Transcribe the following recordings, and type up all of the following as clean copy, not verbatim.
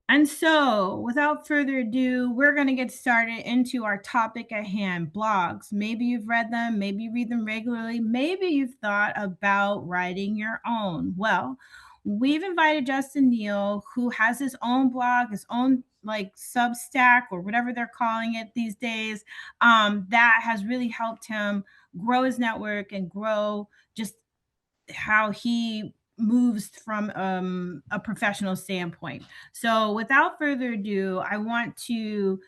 And so, without further ado, we're going to get started into our topic at hand, blogs. Maybe you've read them, maybe you read them regularly, maybe you've thought about writing your own. Well, we've invited Justin Neal, who has his own blog, his own like Substack or whatever they're calling it these days, that has really helped him grow his network and grow just how he moves from a professional standpoint. So, without further ado, I want to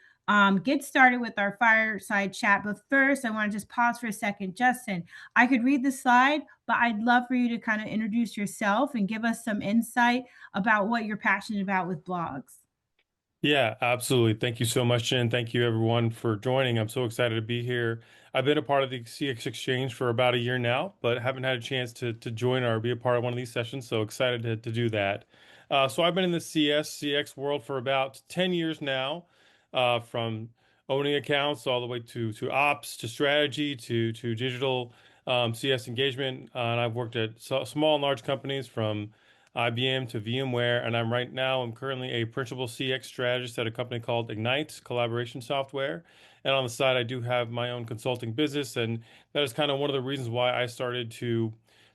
get started with our fireside chat. But first, I want to just pause for a second. Justin, I could read the slide, but I'd love for you to kind of introduce yourself and give us some insight about what you're passionate about with blogs. Yeah, absolutely. Thank you so much, Jen. Thank you everyone for joining. I'm so excited to be here. I've been a part of the CX Exchange for about a year now, but haven't had a chance to join or be a part of one of these sessions. So excited to do that. So I've been in the CX world for about 10 years now, from owning accounts all the way to ops, to strategy, to digital CS engagement. And I've worked at small and large companies from IBM to VMware, and I'm currently a principal CX strategist at a company called Egnyte Collaboration Software. And on the side, I do have my own consulting business, and that is kind of one of the reasons why I started to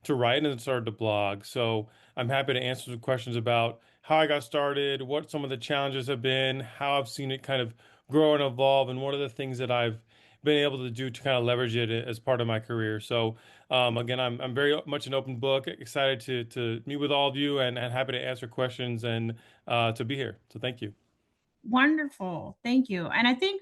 write and started to blog. So I'm happy to answer some questions about how I got started, what some of the challenges have been, how I've seen it kind of grow and evolve, and what are the things that I've been able to do to kind of leverage it as part of my career. So again, I'm very much an open book, excited to meet with all of you and happy to answer questions and to be here. So thank you. Wonderful. Thank you. And I think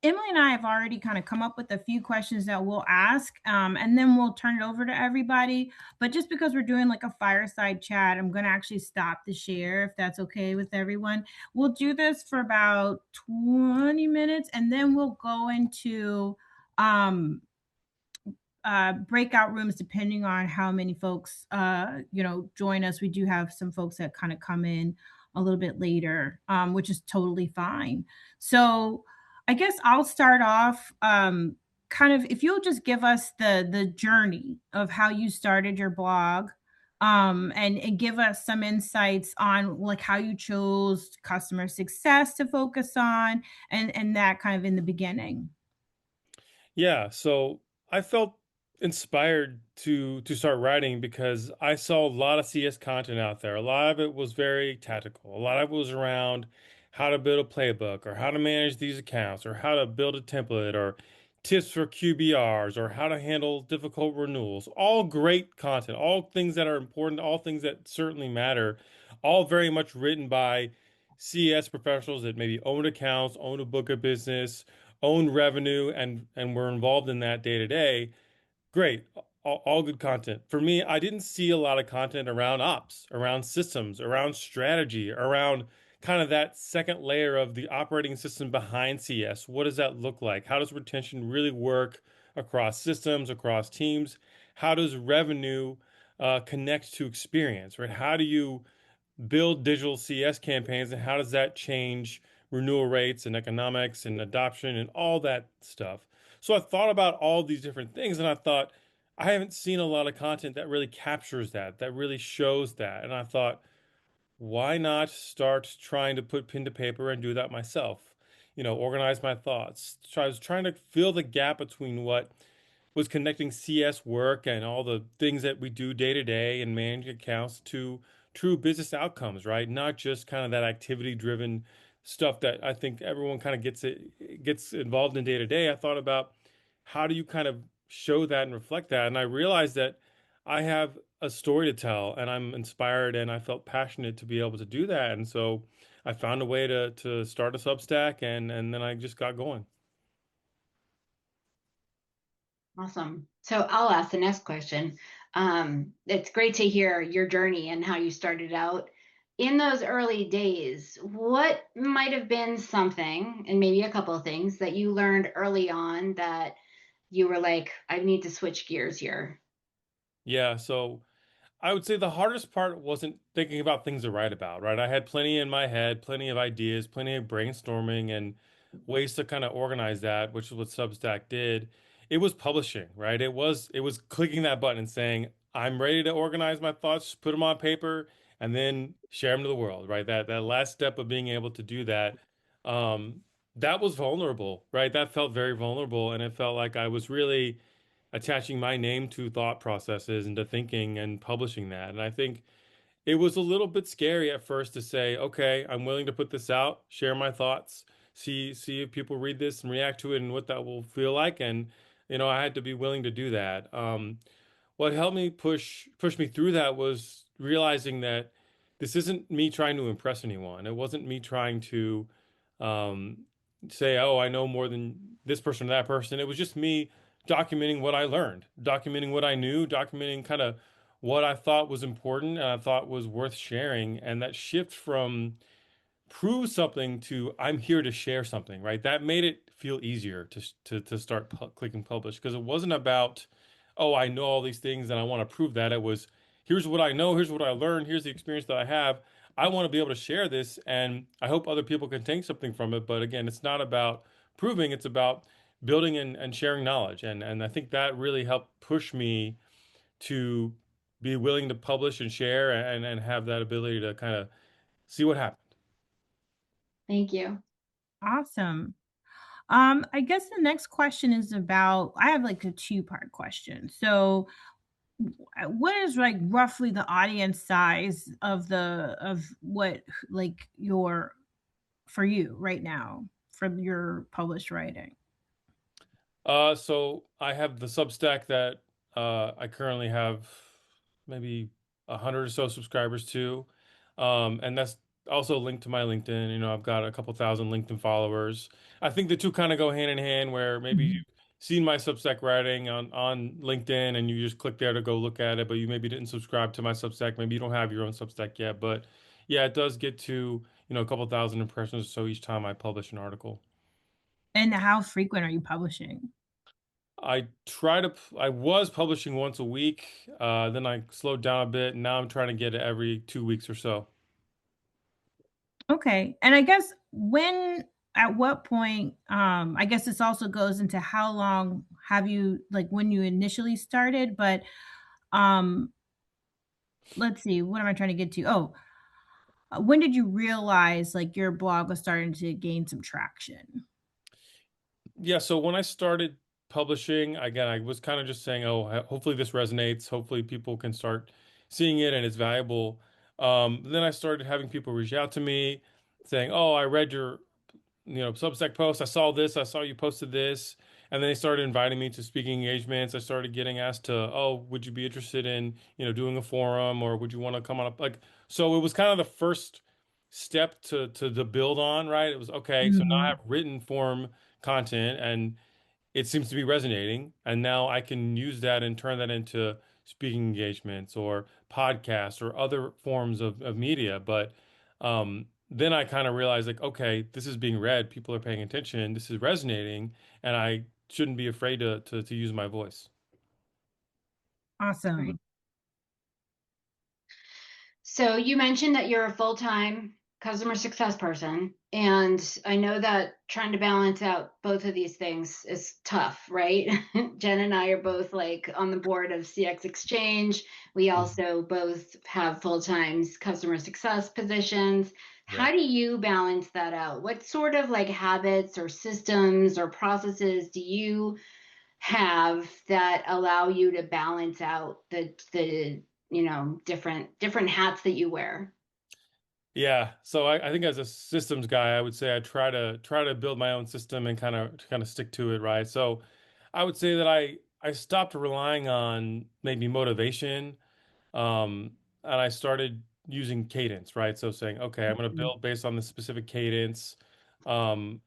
Emily and I have already kind of come up with a few questions that we'll ask, and then we'll turn it over to everybody. But just because we're doing like a fireside chat, I'm going to actually stop the share if that's okay with everyone. We'll do this for about 20 minutes, and then we'll go into um, breakout rooms depending on how many folks join us. We do have some folks that kind of come in a little bit later, which is totally fine. So I guess I'll start off, kind of if you'll just give us the journey of how you started your blog, and give us some insights on like how you chose customer success to focus on, and that kind of in the beginning. Yeah, so I felt inspired to start writing because I saw a lot of CS content out there. A lot of it was very tactical. A lot of it was around how to build a playbook or how to manage these accounts or how to build a template or tips for QBRs or how to handle difficult renewals. All great content, all things that are important, all things that certainly matter, all very much written by CS professionals that maybe own accounts, own a book of business, own revenue, and were involved in that day to day. Great, all good content. For me, I didn't see a lot of content around ops, around systems, around strategy, around kind of that second layer of the operating system behind CS. What does that look like? How does retention really work across systems, across teams? How does revenue connect to experience, right? How do you build digital CS campaigns and how does that change renewal rates and economics and adoption and all that stuff? So I thought about all these different things and I thought, I haven't seen a lot of content that really captures that, that really shows that. And I thought, why not start trying to put pen to paper and do that myself? Organize my thoughts. So I was trying to fill the gap between what was connecting CS work and all the things that we do day to day and managing accounts to true business outcomes, right? Not just kind of that activity driven stuff that I think everyone kind of gets involved in day to day. I thought about how do you kind of show that and reflect that? And I realized that I have a story to tell and I'm inspired and I felt passionate to be able to do that. And so I found a way to start a Substack and then I just got going. Awesome. So I'll ask the next question. It's great to hear your journey and how you started out. In those early days, what might have been something, and maybe a couple of things, that you learned early on that you were like, I need to switch gears here? Yeah, so I would say the hardest part wasn't thinking about things to write about, right? I had plenty in my head, plenty of ideas, plenty of brainstorming and ways to kind of organize that, which is what Substack did. It was publishing, right? It was clicking that button and saying, "I'm ready to organize my thoughts, put them on paper, and then share them to the world, right? That last step of being able to do that, um, that was vulnerable, right? That felt very vulnerable, and it felt like I was really attaching my name to thought processes and to thinking and publishing that. And I think it was a little bit scary at first to say, okay, I'm willing to put this out, share my thoughts, see if people read this and react to it and what that will feel like. And, I had to be willing to do that. What helped me push me through that was realizing that this isn't me trying to impress anyone. It wasn't me trying to um, say, "Oh, I know more than this person or that person." It was just me documenting what I learned, documenting what I knew, documenting kind of what I thought was important and I thought was worth sharing. And that shift from prove something to I'm here to share something, right? That made it feel easier to start clicking publish because it wasn't about, oh, I know all these things and I want to prove that. It was, here's what I know, here's what I learned, here's the experience that I have. I want to be able to share this and I hope other people can take something from it. But again, it's not about proving, it's about building and sharing knowledge. And I think that really helped push me to be willing to publish and share and have that ability to kind of see what happens. Thank you. Awesome. I guess the next question is about I have like a two-part question. So, what is like roughly the audience size of what like your for you right now from your published writing? So I have the Substack that I currently have maybe 100 or so subscribers to, and that's also linked to my LinkedIn. I've got a couple thousand LinkedIn followers. I think the two kind of go hand in hand, where maybe Mhm. you've seen my Substack writing on LinkedIn and you just click there to go look at it, but you maybe didn't subscribe to my Substack. Maybe you don't have your own Substack yet, but yeah, it does get to a couple thousand impressions or so each time I publish an article. And how frequent are you publishing? I was publishing once a week, then I slowed down a bit, and now I'm trying to get it every 2 weeks or so. Okay. And I guess at what point, I guess this also goes into how long have you like when you initially started, but um, let's see, what am I trying to get to? Oh, when did you realize like your blog was starting to gain some traction? Yeah, so when I started publishing, again, I was kind of just saying, oh, hopefully this resonates. Hopefully people can start seeing it and it's valuable. Then I started having people reach out to me saying, oh, I read your Substack post. I saw this. I saw you posted this. And then they started inviting me to speaking engagements. I started getting asked to, oh, would you be interested in, doing a forum or would you want to come on up? Like, so it was kind of the first step to build on, right? It was okay. So now I Mhm. have written form content and it seems to be resonating. And now I can use that and turn that into speaking engagements or podcasts or other forms of media. But then I kind of realized like, okay, this is being read, people are paying attention, this is resonating, and I shouldn't be afraid to use my voice. Great. Awesome. So you mentioned that you're a full-time customer success person, and I know that trying to balance out both of these things is tough, right? Jen and I are both like on the board of CX Exchange. We Mhm. also both have full-time customer success positions. Yeah. How do you balance that out? What sort of like habits or systems or processes do you have that allow you to balance out the different hats that you wear? Yeah. So I think as a systems guy, I would say I try to build my own system and kind of stick to it, right? So I would say that I stopped relying on maybe motivation. Um, and I started using cadence, right? So saying, okay, I'm going to Mhm. build based on the specific cadence,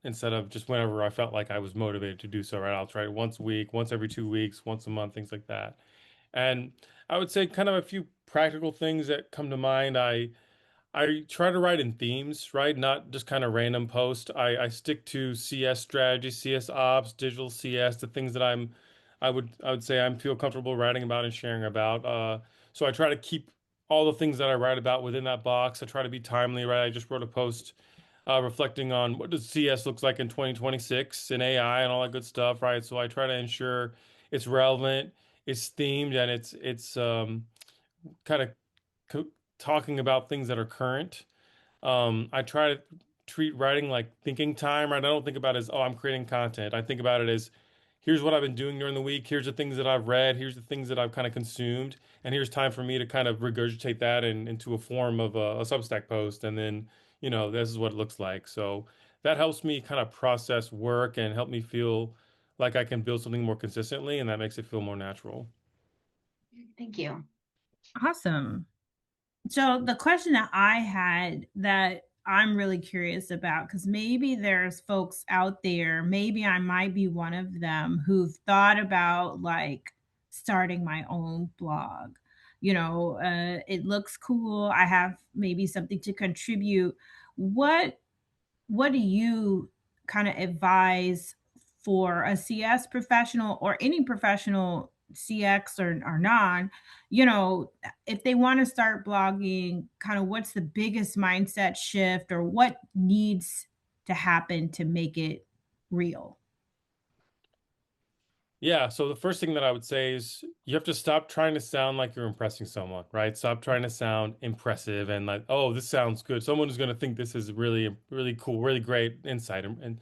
instead of just whenever I felt like I was motivated to do so, right? I'll try it once a week, once every 2 weeks, once a month, things like that. And I would say kind of a few practical things that come to mind. I try to write in themes, right? Not just kind of random post. I stick to CS strategy, CS ops, digital CS, the things that I would say I'm feel comfortable writing about and sharing about. So I try to keep all the things that I write about within that box. I try to be timely, right? I just wrote a post reflecting on what does CS looks like in 2026 and AI and all that good stuff, right? So I try to ensure it's relevant, it's themed, and it's kind of talking about things that are current. I try to treat writing like thinking time, right? I don't think about it as, oh, I'm creating content. I think about it as, here's what I've been doing during the week. Here's the things that I've read. Here's the things that I've kind of consumed. And here's time for me to kind of regurgitate that into a form of a Substack post. And then, this is what it looks like. So that helps me kind of process work and help me feel like I can build something more consistently. And that makes it feel more natural. Thank you. Awesome. So the question that I had that I'm really curious about, because maybe there's folks out there, maybe I might be one of them who've thought about like starting my own blog. It looks cool. I have maybe something to contribute. What what do you kind of advise for a CS professional or any professional, CX or non, if they want to start blogging, kind of what's the biggest mindset shift or what needs to happen to make it real? Yeah, so the first thing that I would say is you have to stop trying to sound like you're impressing someone, right? Stop trying to sound impressive and like, oh, this sounds good. Someone is going to think this is really, really cool, really great insight. And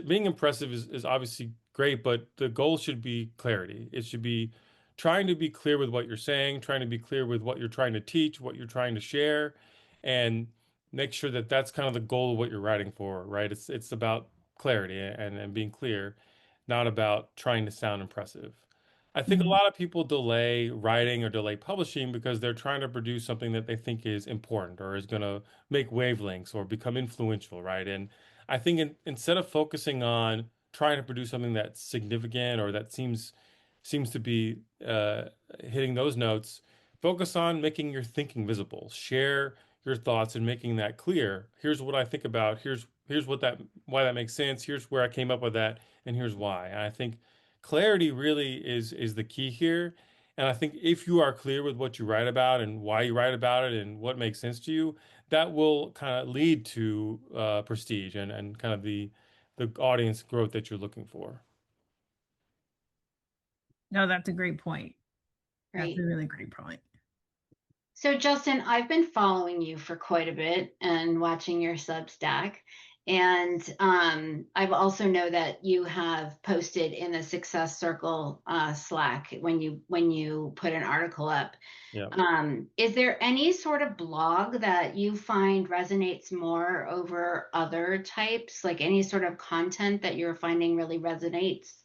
being impressive is obviously great, but the goal should be clarity. It should be trying to be clear with what you're saying, trying to be clear with what you're trying to teach, what you're trying to share, and make sure that that's kind of the goal of what you're writing for, right? It's about clarity and being clear, not about trying to sound impressive. I think a Mhm. lot of people delay writing or delay publishing because they're trying to produce something that they think is important or is going to make wavelengths or become influential, right? And I think instead of focusing on trying to produce something that's significant or that seems to be hitting those notes, focus on making your thinking visible. Share your thoughts and making that clear. Here's what I think about. Here's why that makes sense. Here's where I came up with that, and here's why. And I think clarity really is the key here. And I think if you are clear with what you write about and why you write about it and what makes sense to you, that will kind of lead to prestige and kind of the audience growth that you're looking for. No, that's a great point. That's a Great. really great point. So, Justin, I've been following you for quite a bit and watching your Substack. And I've also know that you have posted in the Success Circle Slack when you put an article up. Yeah. Is there any sort of blog that you find resonates more over other types, like any sort of content that you're finding really resonates?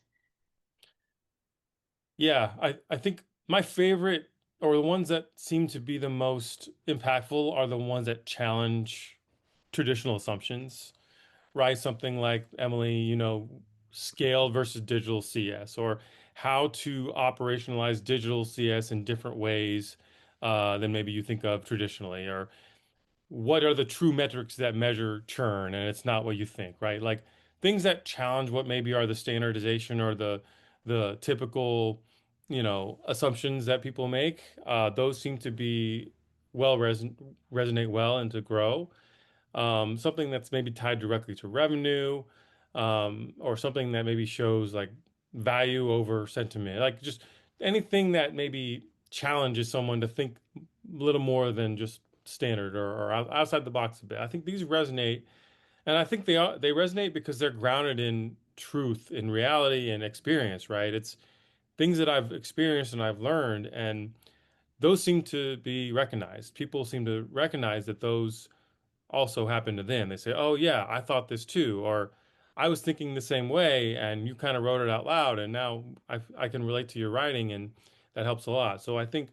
Yeah, I think my favorite or the ones that seem to be the most impactful are the ones that challenge traditional assumptions, right? Something like Emily, scale versus digital CS or how to operationalize digital CS in different ways than maybe you think of traditionally, or what are the true metrics that measure churn and it's not what you think, right? Like things that challenge what maybe are the standardization or the typical, assumptions that people make. Those seem to be resonate well and to grow. Something that's maybe tied directly to revenue, or something that maybe shows like value over sentiment, like just anything that maybe challenges someone to think a little more than just standard or outside the box a bit. I think these resonate, and I think they resonate because they're grounded in truth, in reality, and experience. Right? It's things that I've experienced and I've learned, and those seem to be recognized. People seem to recognize that those also happen to them. They say, "Oh yeah, I thought this too," or "I was thinking the same way," and you kind of wrote it out loud, and now I can relate to your writing, and that helps a lot. So I think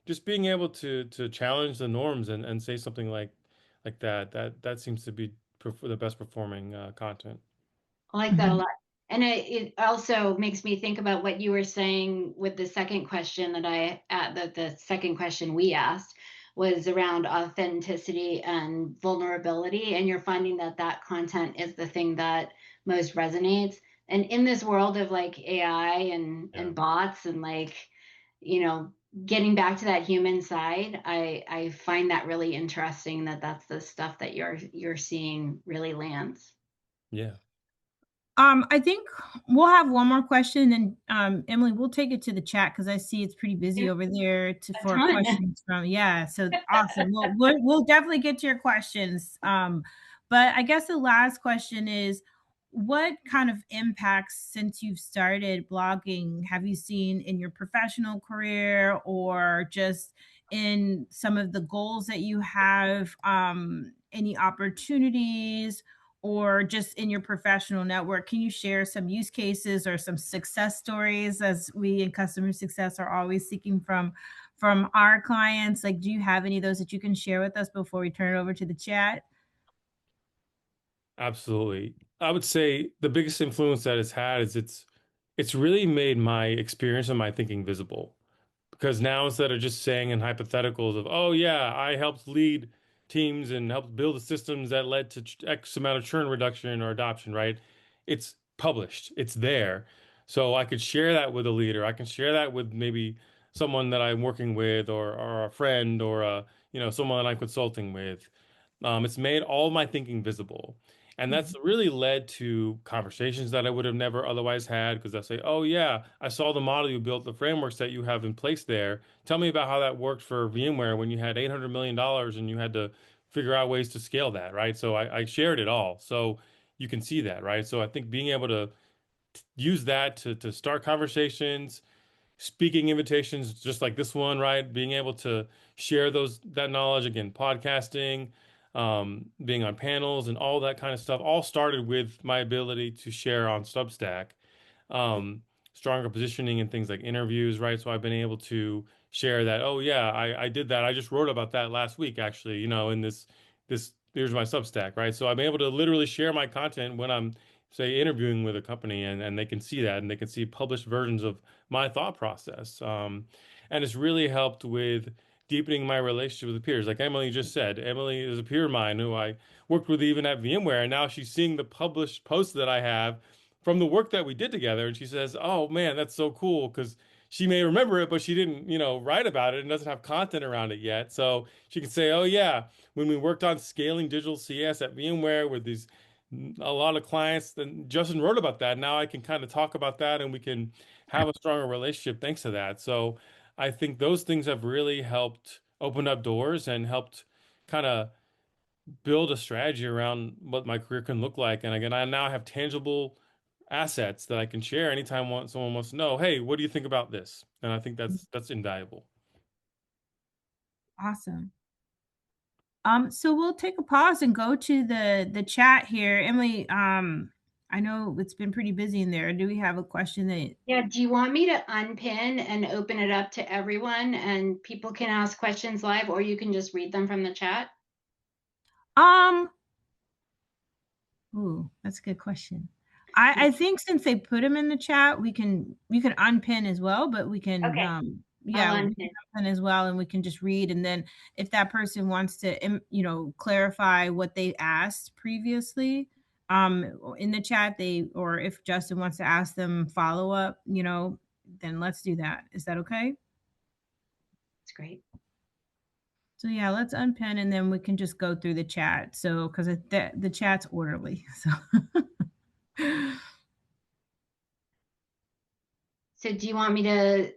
just being able to challenge the norms and say something like that seems to be the best performing content. I like that a Mhm. lot. And it also makes me think about what you were saying with the second question the second question we asked was around authenticity and vulnerability. And you're finding that that content is the thing that most resonates. And in this world of like AI Yeah. and bots and like, you know, getting back to that human side, I find that really interesting that that's the stuff that you're seeing really lands. Yeah. I think we'll have one more question, and Emily, we'll take it to the chat because I see it's pretty busy Yeah, over there a for ton. questions from. Yeah, so awesome. We'll definitely get to your questions. But I guess the last question is, what kind of impacts since you've started blogging have you seen in your professional career or just in some of the goals that you have? Any opportunities? Or just in your professional network, can you share some use cases or some success stories as we in customer success are always seeking from our clients? Like, do you have any of those that you can share with us before we turn it over to the chat? Absolutely. I would say the biggest influence that it's had is it's really made my experience and my thinking visible. Because now instead of just saying in hypotheticals of, oh yeah, I helped lead teams and helped build the systems that led to X amount of churn reduction or adoption, right? It's published, it's there. So I could share that with a leader. I can share that with maybe someone that I'm working with or a friend or someone that I'm consulting with. It's made all my thinking visible. And that's Mhm. really led to conversations that I would have never otherwise had because they'll say, oh, yeah, I saw the model you built, the frameworks that you have in place there. Tell me about how that worked for VMware when you had $800 million dollars and you had to figure out ways to scale that, right? So I shared it all. So you can see that, right? So I think being able to use that to start conversations, speaking invitations just like this one, right? Being able to share that knowledge again, podcasting, being on panels and all that kind of stuff all started with my ability to share on Substack. Um, Stronger positioning and things like interviews, right? So I've been able to share that, oh yeah, I did that. I just wrote about that last week, actually, in this here's my Substack, right? So I'm able to literally share my content when I'm say interviewing with a company and they can see that and they can see published versions of my thought process. And it's really helped with deepening my relationship with the peers. Like Emily just said, Emily is a peer of mine who I worked with even at VMware, and now she's seeing the published posts that I have from the work that we did together, and she says, "Oh man, that's so cool," because she may remember it, but she didn't, write about it and doesn't have content around it yet. So she can say, "Oh yeah, when we worked on scaling digital CS at VMware with these a lot of clients, then Justin wrote about that. Now I can kind of talk about that and we can have a stronger relationship thanks to that." So I think those things have really helped open up doors and helped kind of build a strategy around what my career can look like. And again, I now have tangible assets that I can share anytime someone wants to know, hey, what do you think about this? And I think that's invaluable. Awesome. So we'll take a pause and go to the chat here. Emily, I know it's been pretty busy in there. Do we have a question that Yeah, do you want me to unpin and open it up to everyone and people can ask questions live, or you can just read them from the chat? um ooh, that's a good question. I think since they put them in the chat, we can unpin as well, but we can Okay, I'll yeah, we can unpin. unpin as well and we can just read, and then if that person wants to clarify what they asked previously in the chat, they or if Justin wants to ask them follow up, then let's do that. Is that okay? It's great. So yeah, let's unpin and then we can just go through the chat. So because the chat's orderly. So So do you want me to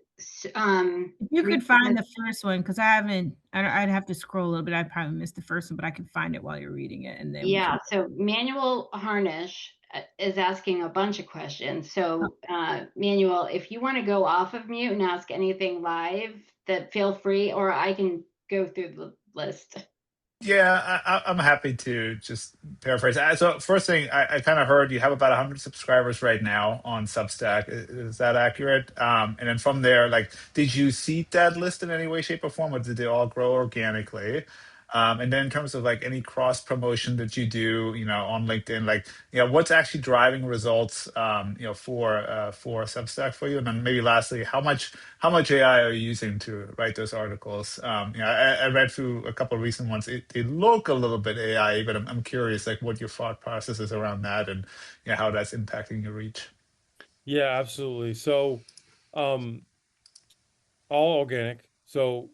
if you read could from the find the first one, because I haven't, I'd have to scroll a little bit. I probably missed the first one, but I can find it while you're reading it, and then we Yeah, can. so Manuel Harnish is asking a bunch of questions. Oh, So, Manuel, if you want to go off of mute and ask anything live, that feel free, or I can go through the list. Yeah, I'm happy to just paraphrase. So first thing, I kind of heard you have about 100 subscribers right now on Substack. Is that accurate? And then from there, like, did you seed that list in any way, shape, or form, or did they all grow organically? And then in terms of like any cross promotion that you do, on LinkedIn, like, what's actually driving results, for Substack for you? And then maybe lastly, how much AI are you using to write those articles? I read through a couple of recent ones. They look a little bit AI, but I'm curious, like, what your thought process is around that, and how that's impacting your reach. Yeah, absolutely. So, um, all organic. So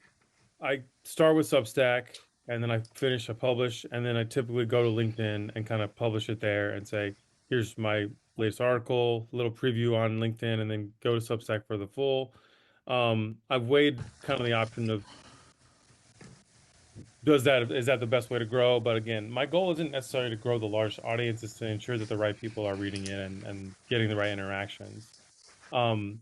I start with Substack and then I publish, and then I typically go to LinkedIn and kind of publish it there and say, here's my latest article, a little preview on LinkedIn, and then go to Substack for the full. I've weighed kind of the option of is that the best way to grow? But again, my goal isn't necessarily to grow the large audience, it's to ensure that the right people are reading it and getting the right interactions. Um,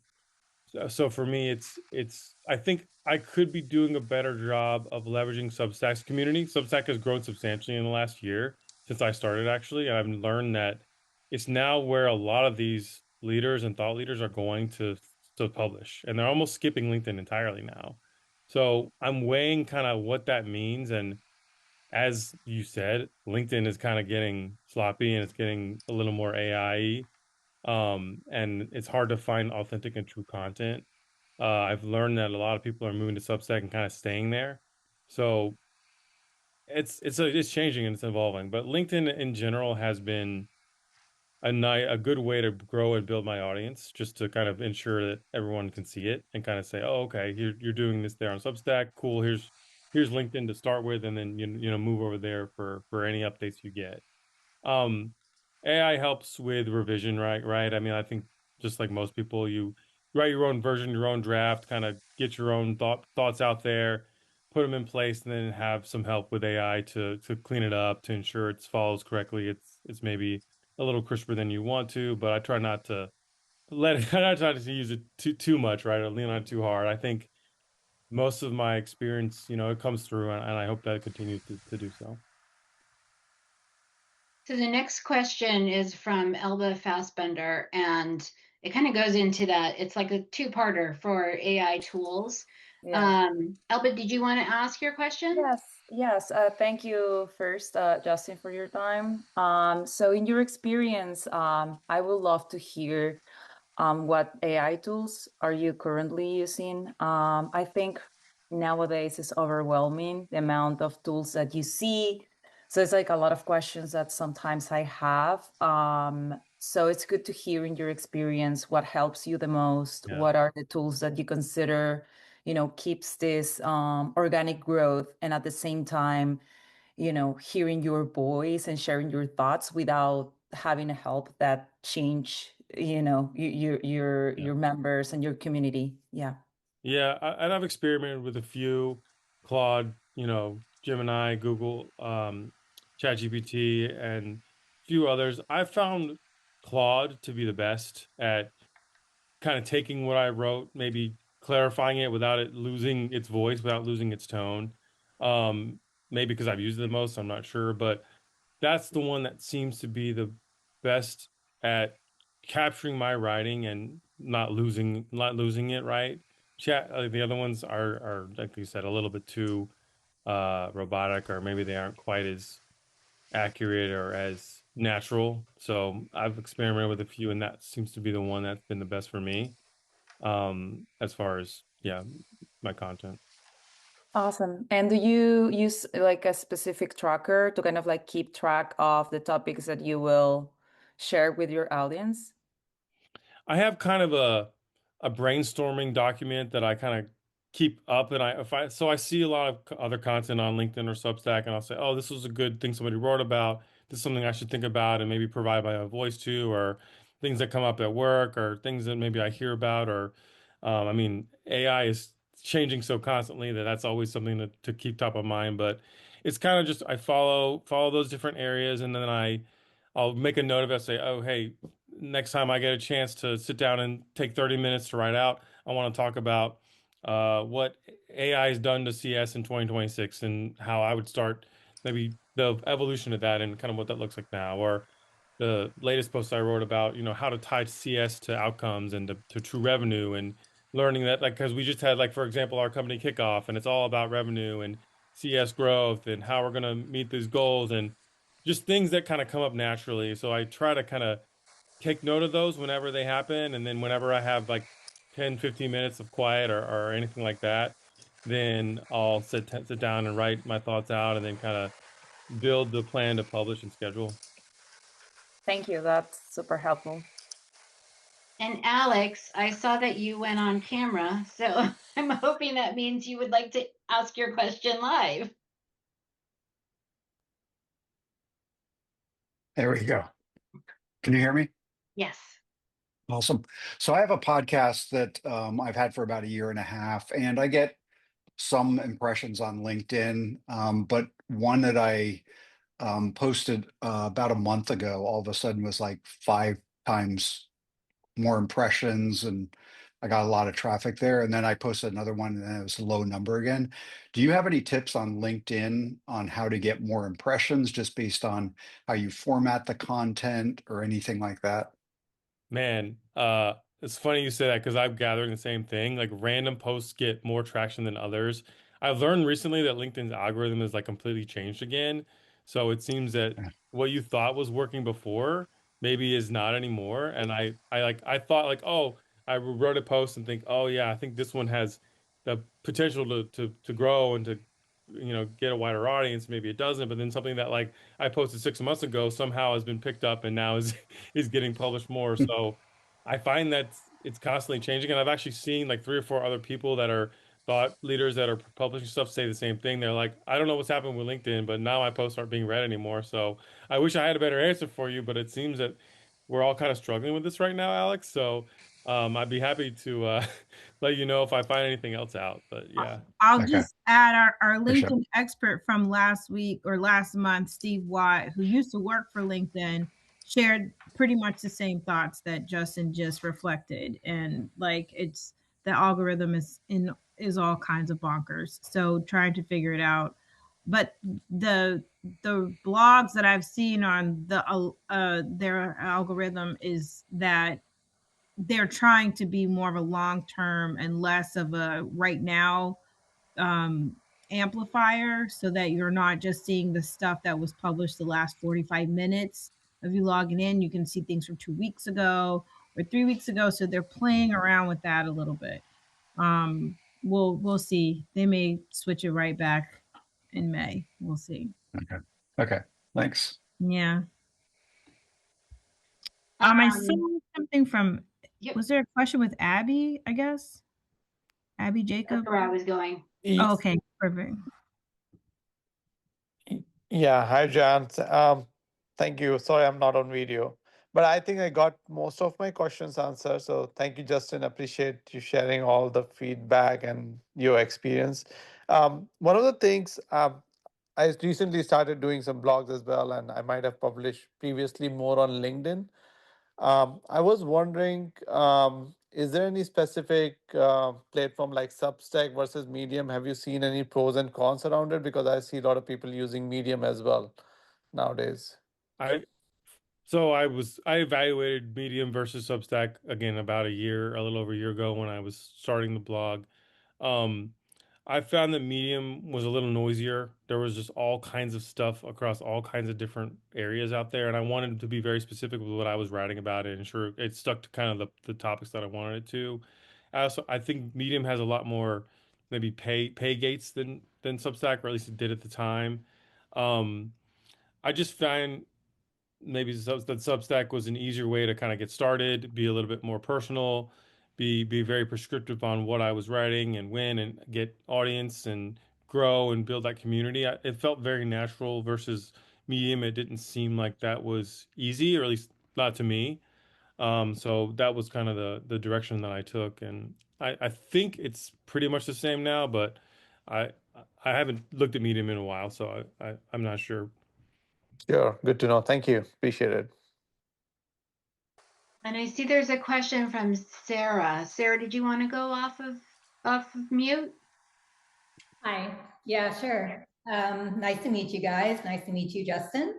so for me, it's I think I could be doing a better job of leveraging Substack's community. Substack has grown substantially in the last year since I started, actually, and I've learned that it's now where a lot of these leaders and thought leaders are going to publish, and they're almost skipping LinkedIn entirely now. So I'm weighing kind of what that means, and as you said, LinkedIn is kind of getting sloppy and it's getting a little more AI, and it's hard to find authentic and true content. I've learned that a lot of people are moving to Substack and kind of staying there. So it's changing and it's evolving. But LinkedIn in general has been a good way to grow and build my audience, just to kind of ensure that everyone can see it and kind of say, oh, okay, you're doing this there on Substack. Cool. Here's LinkedIn to start with, and then move over there for any updates you get. Um, AI helps with revision, right? Right. I mean, I think just like most people, you write your own version, your own draft, kind of get your own thoughts out there, put them in place, and then have some help with AI to clean it up, to ensure it follows correctly. It's maybe a little crisper than you want to, but I try not to let it. I try not to use it too much, right? Or lean on it too hard. I think most of my experience, it comes through, and I hope that it continues to do so. So the next question is from Elba Fassbender, and it kind of goes into that. It's like a two-parter for AI tools. Yeah. Elba, did you want to ask your question? Yes. Thank you first, Justin, for your time. So in your experience, I would love to hear what AI tools are you currently using? I think nowadays it's overwhelming, the amount of tools that you see. So it's like a lot of questions that sometimes I have. So it's good to hear in your experience what helps you the most. Yeah. What are the tools that you consider, keeps this organic growth, and at the same time, hearing your voice and sharing your thoughts without having a help that change, your members and your community. Yeah. Yeah, and I've experimented with a few, Claude, Gemini, Google, ChatGPT, and a few others. I found Claude to be the best at kind of taking what I wrote, maybe clarifying it without it losing its voice, without losing its tone. Um, Maybe because I've used it the most, I'm not sure, but that's the one that seems to be the best at capturing my writing and not losing it, right? The other ones are like you said, a little bit too robotic, or maybe they aren't quite as accurate or as natural. So I've experimented with a few, and that seems to be the one that's been the best for me, as far as, yeah, my content. Awesome. And do you use like a specific tracker to kind of like keep track of the topics that you will share with your audience? I have kind of a brainstorming document that I kind of keep up, and I see a lot of other content on LinkedIn or Substack, and I'll say, oh, this was a good thing somebody wrote about. This is something I should think about and maybe provide my own voice to, or things that come up at work, or things that maybe I hear about, or I mean, AI is changing so constantly that that's always something to keep top of mind. But it's kind of just I follow those different areas, and then I'll make a note of it, say, oh, hey, next time I get a chance to sit down and take 30 minutes to write out, I want to talk about what AI has done to CS in 2026, and how I would start maybe the evolution of that and kind of what that looks like now. Or the latest post I wrote about, how to tie CS to outcomes and to true revenue, and learning that, like, because we just had, like, for example, our company kickoff, and it's all about revenue and CS growth and how we're going to meet these goals, and just things that kind of come up naturally. So I try to kind of take note of those whenever they happen. And then whenever I have like 10, 15 minutes of quiet, or anything like that, then I'll sit down and write my thoughts out, and then kind of build the plan to publish and schedule. Thank you. That's super helpful. And Alex, I saw that you went on camera, so I'm hoping that means you would like to ask your question live. There we go. Can you hear me? Yes. Awesome. So I have a podcast that I've had for about a year and a half, and I get some impressions on LinkedIn. But one that I posted about a month ago, all of a sudden was like 5 times more impressions, and I got a lot of traffic there. And then I posted another one, and then it was a low number again. Do you have any tips on LinkedIn on how to get more impressions, just based on how you format the content or anything like that? Man, it's funny you say that because I'm gathering the same thing. Like random posts get more traction than others. I've learned recently that LinkedIn's algorithm is like completely changed again. So it seems that Yeah. what you thought was working before maybe is not anymore. And I thought like, oh, I wrote a post and think, oh yeah, I think this one has the potential to grow and to get a wider audience. Maybe it doesn't, but then something that like I posted 6 months ago somehow has been picked up and now is is getting published more. So I find that it's constantly changing, and I've actually seen like 3 or 4 other people that are thought leaders that are publishing stuff say the same thing. They're like, I don't know what's happened with LinkedIn, but now my posts aren't being read anymore. So I wish I had a better answer for you, but it seems that we're all kind of struggling with this right now, Alex. So I'd be happy to let you know if I find anything else out. But yeah. I'll Okay, just add our for sure. LinkedIn expert from last week or last month, Steve Watt, who used to work for LinkedIn, shared pretty much the same thoughts that Justin just reflected. And like it's the algorithm is all kinds of bonkers. So trying to figure it out. But the blogs that I've seen on their algorithm is that they're trying to be more of a long term and less of a right now um, amplifier, so that you're not just seeing the stuff that was published the last 45 minutes of you logging in. You can see things from 2 weeks ago or 3 weeks ago. So they're playing around with that a little bit. We'll see. They may switch it right back in May. We'll see. Okay. Okay. Thanks. Yeah. I Um, saw something from, yep, was there a question with Abby, I guess? Abby that's Jacob? where I was going. Oh, okay, perfect. Yeah, hi, Jan. Thank you. Sorry, I'm not on video, but I think I got most of my questions answered. So thank you, Justin. Appreciate you sharing all the feedback and your experience. One of the things I recently started doing some blogs as well, and I might have published previously more on LinkedIn. I was wondering, is there any specific platform like Substack versus Medium? Have you seen any pros and cons around it? Because I see a lot of people using Medium as well nowadays. I I evaluated Medium versus Substack again about a little over a year ago when I was starting the blog. Um, I found that Medium was a little noisier. There was just all kinds of stuff across all kinds of different areas out there, and I wanted to be very specific with what I was writing about and ensure it stuck to kind of the topics that I wanted it to. I think Medium has a lot more maybe pay gates than Substack, or at least it did at the time. Um, I just find maybe that Substack was an easier way to kind of get started, be a little bit more personal, be very prescriptive on what I was writing and when, and get audience and grow and build that community. It felt very natural versus Medium. It didn't seem like that was easy, or at least not to me. So that was kind of the direction that I took, and I think it's pretty much the same now, but I I haven't looked at Medium in a while, so I'm not sure. Sure, good to know. Thank you. Appreciate it. And I see there's a question from Sarah. Sarah, did you want to go off of mute? Hi. Yeah, sure. Nice to meet you guys. Nice to meet you, Justin.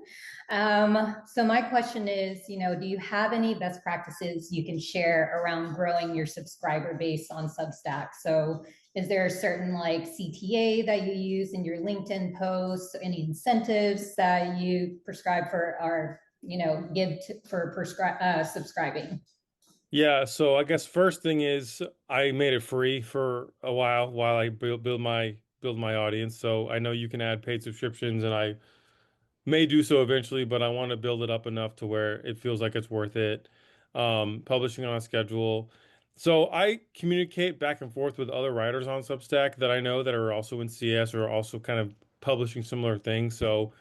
So my question is, do you have any best practices you can share around growing your subscriber base on Substack? So is there a certain like CTA that you use in your LinkedIn posts, any incentives that you prescribe for or, for subscribing? Yeah, so I guess first thing is I made it free for a while I build my audience. So I know you can add paid subscriptions and I may do so eventually, but I want to build it up enough to where it feels like it's worth it. Publishing on a schedule. So I communicate back and forth with other writers on Substack that I know that are also in CS or also kind of publishing similar things. So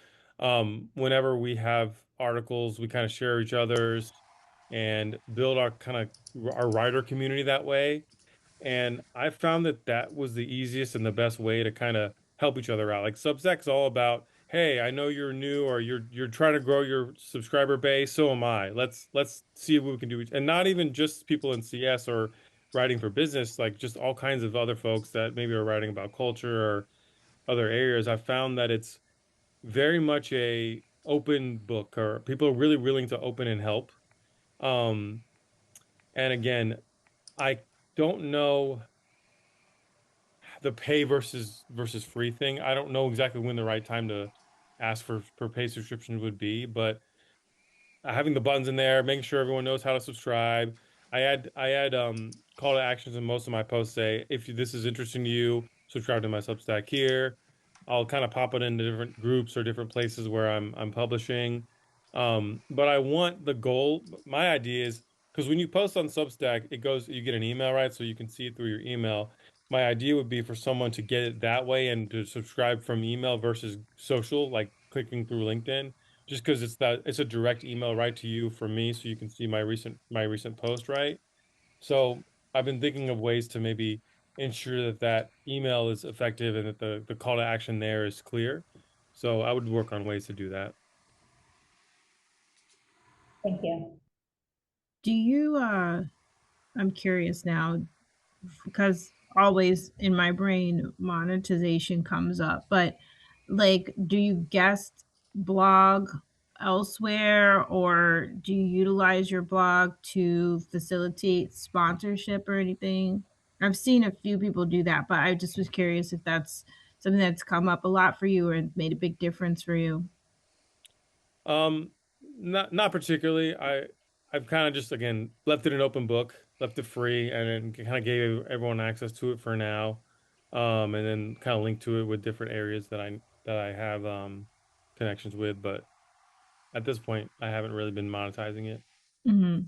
whenever we have articles, we kind of share each other's. and build our kind of our writer community that way. And I found that that was the easiest and the best way to kind of help each other out. Like Substack's all about, hey, I know you're new or you're trying to grow your subscriber base, so am I. Let's see what we can do. And not even just people in CS or writing for business, like just all kinds of other folks that maybe are writing about culture or other areas. I found that it's very much a open book, or people are really willing to open and help. Um, and again, I don't know the pay versus free thing. I don't know exactly when the right time to ask for pay subscription would be, but having the buttons in there, making sure everyone knows how to subscribe. I add call to actions in most of my posts say if this is interesting to you, subscribe to my Substack here. I'll kind of pop it into different groups or different places where I'm publishing. But I want the goal. My idea is because when you post on Substack, it goes you get an email, right? So you can see it through your email. My idea would be for someone to get it that way and to subscribe from email versus social, like clicking through LinkedIn just because it's a direct email right to you from me so you can see my recent post, right? So I've been thinking of ways to maybe ensure that that email is effective and that the call to action there is clear. So I would work on ways to do that. Thank you. Do you I'm curious now because always in my brain monetization comes up, but like do you guest blog elsewhere or do you utilize your blog to facilitate sponsorship or anything? I've seen a few people do that, but I just was curious if that's something that's come up a lot for you or made a big difference for you. Um, not particularly. I've kind of just again left it an open book, left it free, and then kind of gave everyone access to it for now. And then kind of linked to it with different areas that I have connections with, but at this point, I haven't really been monetizing it. Mhm.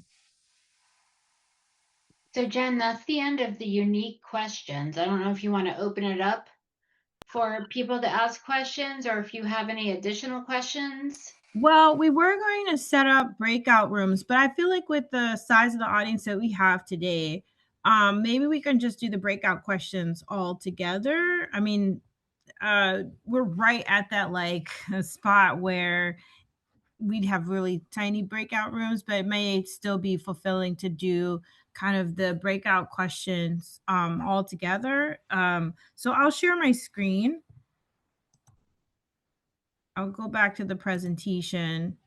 So Jen, that's the end of the unique questions. I don't know if you want to open it up for people to ask questions or if you have any additional questions. Well, we were going to set up breakout rooms, but I feel like with the size of the audience that we have today, maybe we can just do the breakout questions all together. I mean, we're right at that like spot where we'd have really tiny breakout rooms, but it may still be fulfilling to do kind of the breakout questions all together. So I'll share my screen. I'll go back to the presentation.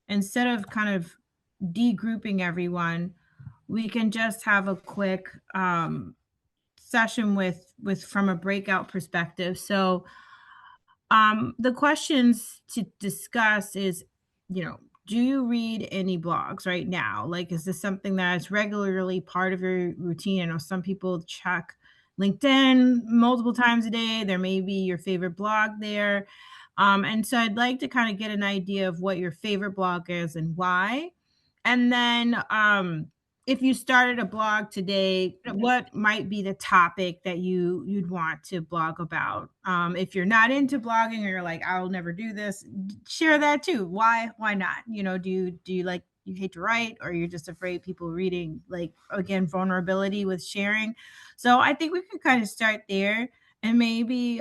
Instead of kind of degrouping everyone, we can just have a quick session with from a breakout perspective. So the questions to discuss is, do you read any blogs right now? Like, is this something that's regularly part of your routine? I know some people check LinkedIn multiple times a day. There may be your favorite blog there. And so I'd like to kind of get an idea of what your favorite blog is and why. And then if you started a blog today, what might be the topic that you'd want to blog about? If you're not into blogging or you're like, I'll never do this, share that too. Why not? Do you like you hate to write or you're just afraid people reading, like again, vulnerability with sharing. So I think we can kind of start there and maybe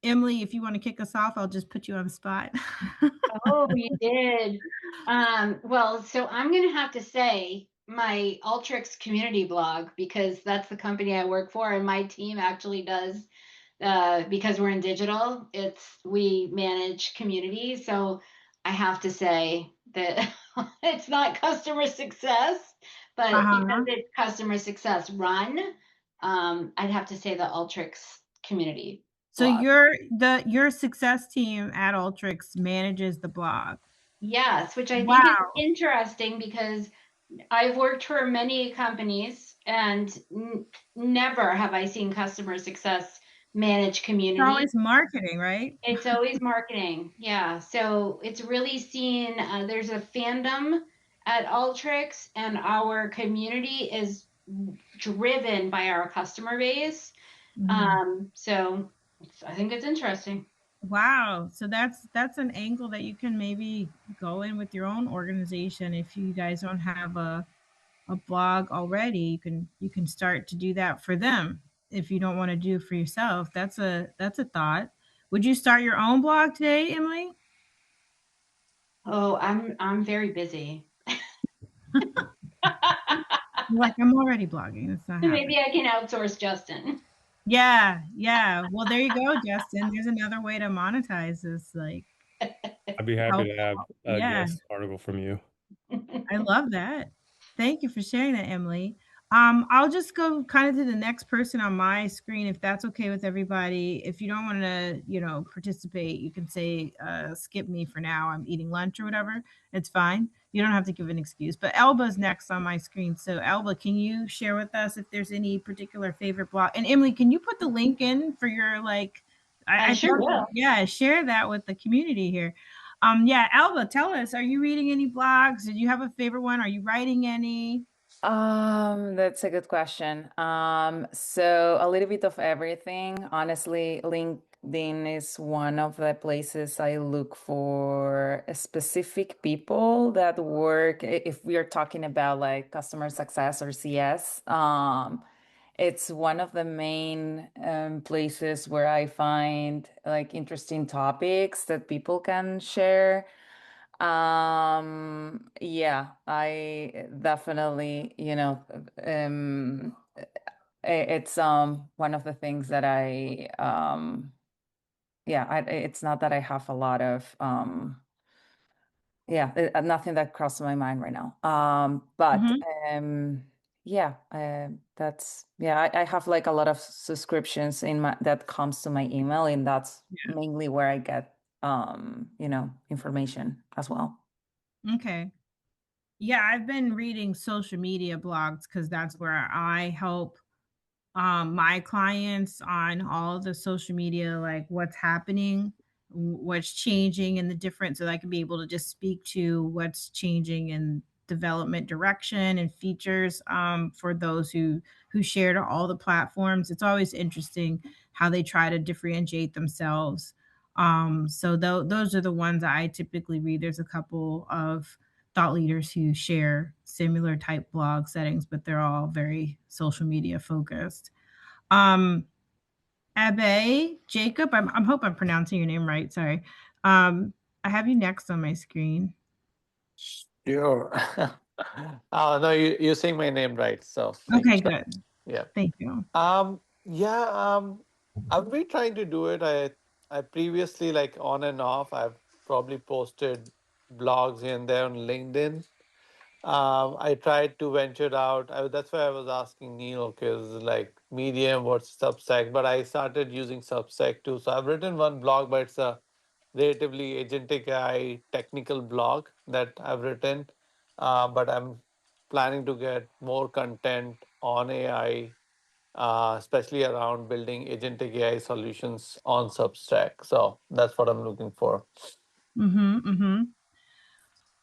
Emily, if you want to kick us off, I'll just put you on the spot. Oh, you did. Well, so I'm going to have to say my Alteryx community blog, because that's the company I work for, and my team actually does, because we're in digital, we manage communities. So I have to say that it's not customer success, but because Uh-huh. it's customer success run, I'd have to say the Alteryx community So blog. your success team at Alteryx manages the blog. Yes, which I think is Wow. interesting because I've worked for many companies and never have I seen customer success manage It's community. always marketing, right? It's always marketing. Yeah. So it's really seen, there's a fandom at Alteryx, and our community is driven by our customer base. Mhm. So I think it's interesting. Wow. So that's an angle that you can maybe go in with your own organization if you guys don't have a blog already. You can start to do that for them if you don't want to do it for yourself. That's a thought. Would you start your own blog today, Emily? Oh, I'm very busy. You're like, I'm already blogging. It's not happening. Maybe I can outsource Justin. Yeah, yeah. Well, there you go, Justin. There's another way to monetize this. Like, I'd be happy help. to have a Yeah, guest article from you. I love that. Thank you for sharing that, Emily. I'll just go kind of to the next person on my screen if that's okay with everybody. If you don't want to, participate, you can say skip me for now. I'm eating lunch or whatever. It's fine. You don't have to give an excuse. But Elba's next on my screen. So Elba, can you share with us if there's any particular favorite blog? And Emily, can you put the link in for your like I I'd sure love to, will. yeah, share that with the community here. Yeah, Alba, tell us, are you reading any blogs? Did you have a favorite one? Are you writing any? That's a good question. So a little bit of everything. Honestly, LinkedIn is one of the places I look for specific people that work. If we are talking about like customer success or CS, it's one of the main places where I find like interesting topics that people can share. Yeah, I definitely, it's one of the things that it's not that I have a lot of nothing that crosses my mind right now. But Mhm. yeah, I have like a lot of subscriptions in my that comes to my email, and that's mainly where I get information as well. Okay. Yeah, I've been reading social media blogs because that's where I help my clients on all the social media, like what's happening, what's changing, and the difference, so that I can be able to just speak to what's changing in development direction and features for those who share to all the platforms. It's always interesting how they try to differentiate themselves. So those are the ones I typically read. There's a couple of thought leaders who share similar type blog settings, but they're all very social media focused. Um, Abe Jacob, I'm hope I'm pronouncing your name right. Sorry. I have you next on my screen. Sure. Oh, no, you're saying my name right. So thank Okay, you. good. Yeah. Thank you. Yeah, I've been trying to do it. I previously, like on and off, I've probably posted blogs here and there on LinkedIn. I tried to venture out. That's why I was asking Neil, because like Medium, what's Substack? But I started using Substack too. So I've written one blog, but it's a relatively agentic AI technical blog that I've written. But I'm planning to get more content on AI, especially around building agentic AI solutions on Substack. So that's what I'm looking for. Mm-hmm. Mm-hmm.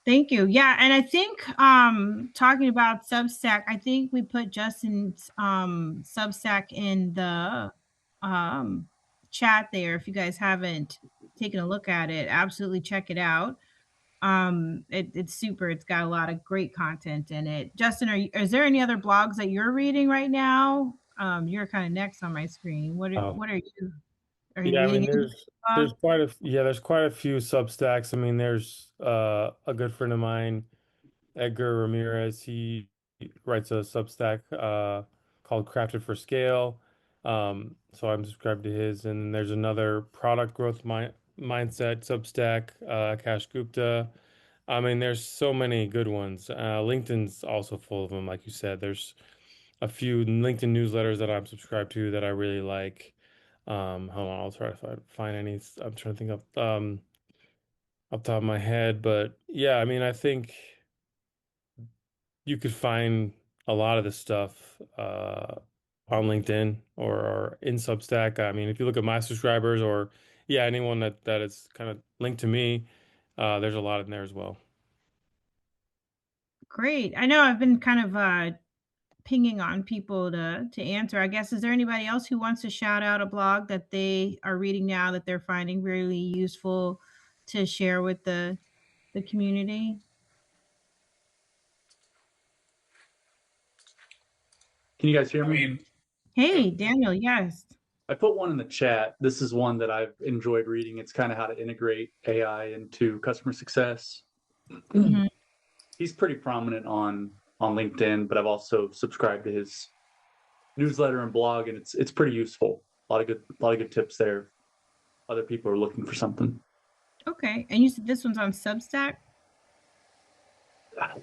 Thank you. Yeah, and I think talking about Substack, I think we put Justin's Substack in the um chat there. If you guys haven't taken a look at it, absolutely check it out. It's super. It's got a lot of great content in it. Justin, is there any other blogs that you're reading right now? You're kind of next on my screen. Oh, What are you yeah. I reading mean, any blog? there's quite a few Substacks. I mean, there's a good friend of mine, Edgar Ramirez. He writes a Substack called Crafted for Scale. So I'm subscribed to his, and then there's another product growth mindset Substack, Akash Gupta. I mean, there's so many good ones. LinkedIn's also full of them, like you said. There's a few LinkedIn newsletters that I'm subscribed to that I really like. Hold on, I'll try to find any. I'm trying to think of off the top of my head, but yeah, I mean, I think you could find a lot of this stuff on LinkedIn or in Substack. I mean, if you look at my subscribers or yeah, anyone that is kind of linked to me, there's a lot in there as well. Great. I know I've been kind of pinging on people to answer. I guess, is there anybody else who wants to shout out a blog that they are reading now that they're finding really useful to share with the community? Can you guys hear I me? mean, Hey, Daniel, yes. I put one in the chat. This is one that I've enjoyed reading. It's kind of how to integrate AI into customer success. Mhm. He's pretty prominent on LinkedIn, but I've also subscribed to his newsletter and blog, and it's pretty useful. A lot of good tips there. Other people are looking for something. Okay. And you said this one's on Substack?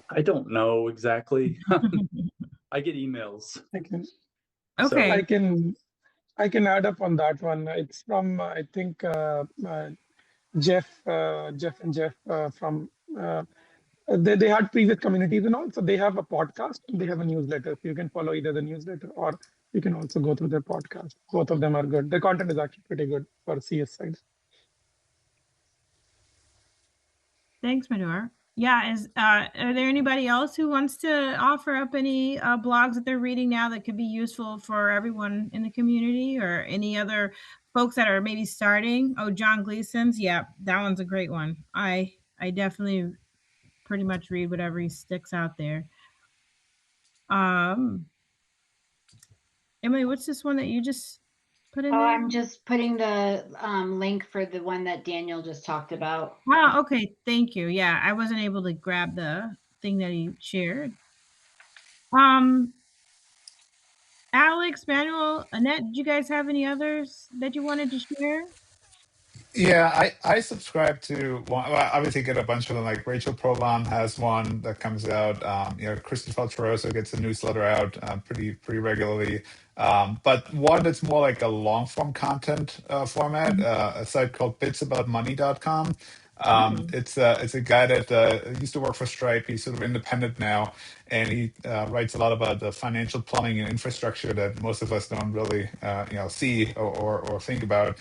I don't know exactly. I get emails. I can So Okay. I can add up on that one. It's from I think Jeff and Jeff from they had previous communities and all, so they have a podcast and they have a newsletter. So you can follow either the newsletter or you can also go through their podcast. Both of them are good. The content is actually pretty good for CS side. Thanks, Madhur. Yeah, are there anybody else who wants to offer up any blogs that they're reading now that could be useful for everyone in the community, or any other folks that are maybe starting? Oh, John Gleason's, yeah, that one's a great one. I definitely pretty much read whatever he sticks out there. Emily, what's this one that you just put in Oh, there? I'm just putting the link for the one that Daniel just talked about. Oh, okay, thank you. Yeah, I wasn't able to grab the thing that he shared. Alex, Manuel, Annette, did you guys have any others that you wanted to share? yeah, I subscribe to one. Well, obviously, get a bunch of them. Like Rachel Prolam has one that comes out. Kristen Faltoroso gets a newsletter out pretty regularly. But one that's more like a long form content format, Mhm. a site called bitsaboutmoney.com. Oh, It's a guy that used to work for Stripe. He's sort of independent now, and he writes a lot about the financial plumbing and infrastructure that most of us don't really see or think about.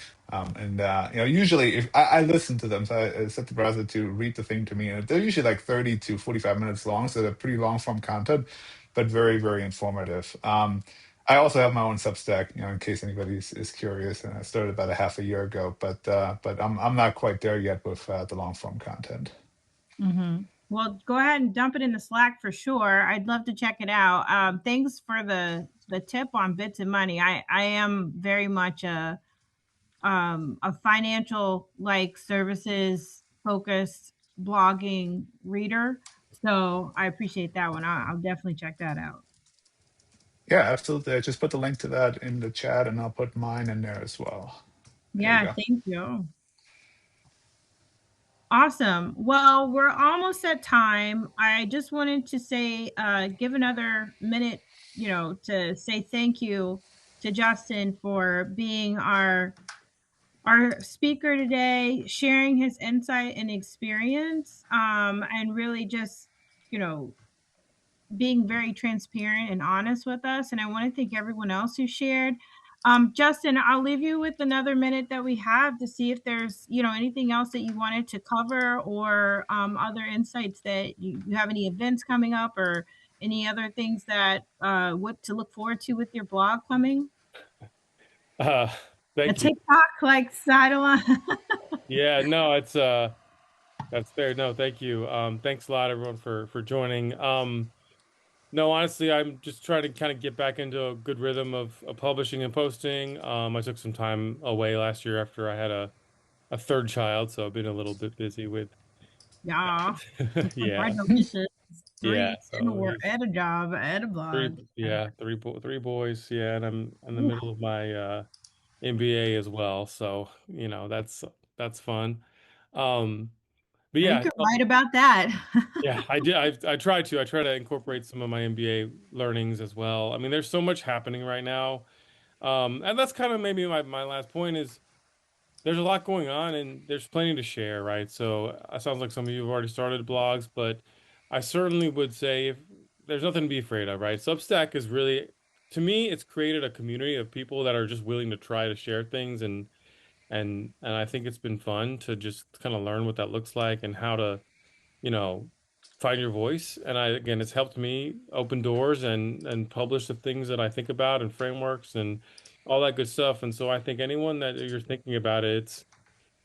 Usually if I listen to them, so I set the browser to read the thing to me, and they're usually like 30 to 45 minutes long, so they're pretty long form content, but very, very informative. I also have my own Substack, in case anybody is curious, and I started about a half a year ago, but I'm not quite there yet with the long form content. well, go ahead and dump it in the Slack for sure. I'd love to check it out. Thanks for the tip on Bits and Money. I am very much a financial like services focused blogging reader, so I appreciate that one. I'll definitely check that out. Yeah, absolutely. I just put the link to that in the chat, and I'll put mine in there as well. There you Yeah, go. thank you. Awesome. Well, we're almost at time. I just wanted to say, give another minute, to say thank you to Justin for being our speaker today, sharing his insight and experience, and really just, you know, being very transparent and honest with us. And I want to thank everyone else who shared. Justin, I'll leave you with another minute that we have to see if there's, anything else that you wanted to cover, or other insights that you have, any events coming up, or any other things that what to look forward to with your blog coming. Uh, A thank you. TikTok like sideline. Yeah, no, that's fair. No, thank you. Thanks a lot everyone for joining. No, honestly, I'm just trying to kind of get back into a good rhythm of publishing and posting. I took some time away last year after I had a third child, so I've been a little bit busy with Yeah. that. Yeah. Congratulations. Yeah, Three and a so work he's and a job and a blog. three boys, yeah, and I'm in the Ooh. middle of my MBA as well, so that's fun. Um, but Well, you yeah, could write about that. yeah, I did. I try to incorporate some of my MBA learnings as well. I mean, there's so much happening right now. And that's kind of maybe my last point is there's a lot going on and there's plenty to share, right? So it sounds like some of you have already started blogs, but I certainly would say if there's nothing to be afraid of, right? Substack is really, to me, it's created a community of people that are just willing to try to share things, and I think it's been fun to just kind of learn what that looks like and how to, you know, find your voice. And again, it's helped me open doors and publish the things that I think about and frameworks and all that good stuff. And so I think anyone that you're thinking about it,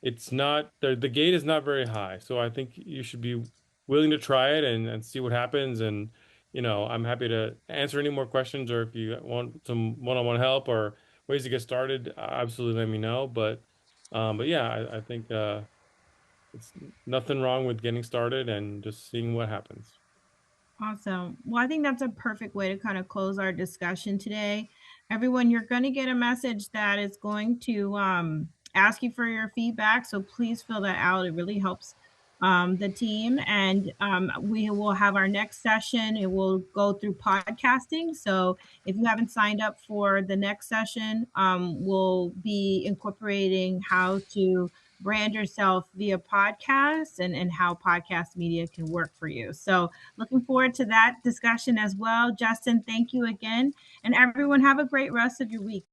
it's not the gate is not very high. So I think you should be willing to try it and see what happens. And, I'm happy to answer any more questions, or if you want some one-on-one help or ways to get started, absolutely let me know. But yeah, I think it's nothing wrong with getting started and just seeing what happens. Awesome. Well, I think that's a perfect way to kind of close our discussion today. Everyone, you're going to get a message that is going to ask you for your feedback. So please fill that out. It really helps the team. And we will have our next session. It will go through podcasting. So if you haven't signed up for the next session, we'll be incorporating how to brand yourself via podcast and how podcast media can work for you. So looking forward to that discussion as well. Justin, thank you again. And everyone, have a great rest of your week.